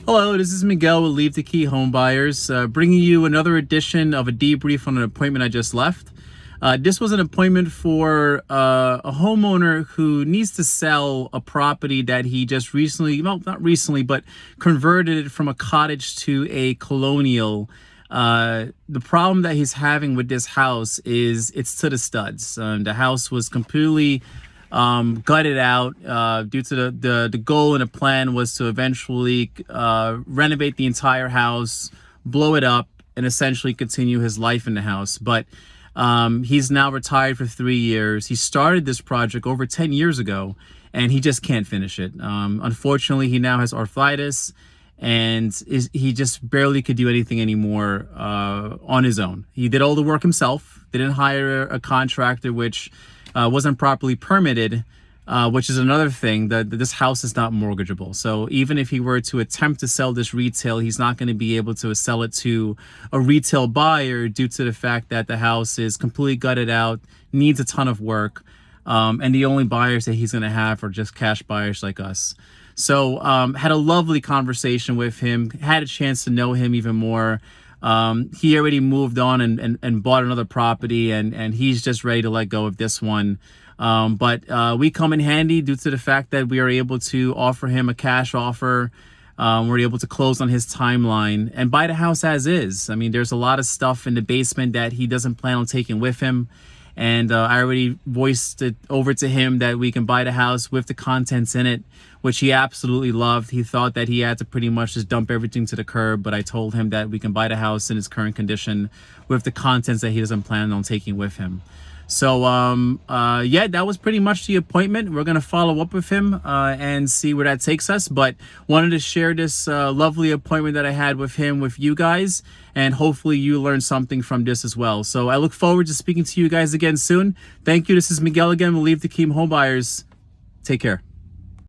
Hello, this is Miguel with Leave the Key Home Buyers, bringing you another edition of a debrief on an appointment I just left. This was an appointment for a homeowner who needs to sell a property that he just recently, well, not recently, but converted it from a cottage to a colonial. The problem that he's having with this house is it's to the studs. The house was completely gutted out due to the goal and the plan was to eventually renovate the entire house, blow it up, and essentially continue his life in the house. But he's now retired for 3 years. He started this project over 10 years ago, and he just can't finish it. Unfortunately, he now has arthritis, and he just barely could do anything anymore on his own. He did all the work himself, didn't hire a contractor, which wasn't properly permitted, which is another thing, that this house is not mortgageable. So even if he were to attempt to sell this retail, he's not going to be able to sell it to a retail buyer due to the fact that the house is completely gutted out, needs a ton of work, and the only buyers that he's going to have are just cash buyers like us. So had a lovely conversation with him, had a chance to know him even more. He already moved on and bought another property, and he's just ready to let go of this one. But we come in handy due to the fact that we are able to offer him a cash offer. We're able to close on his timeline and buy the house as is. I mean, there's a lot of stuff in the basement that he doesn't plan on taking with him. And I already voiced it over to him that we can buy the house with the contents in it, which he absolutely loved. He thought that he had to pretty much just dump everything to the curb, but I told him that we can buy the house in its current condition with the contents that he doesn't plan on taking with him. So yeah, that was pretty much the appointment. We're going to follow up with him and see where that takes us, but wanted to share this lovely appointment that I had with him with you guys, and hopefully you learned something from this as well. So I look forward to speaking to you guys again soon. Thank you. This is Miguel again. We'll Leave the Key Home Buyers. Take care.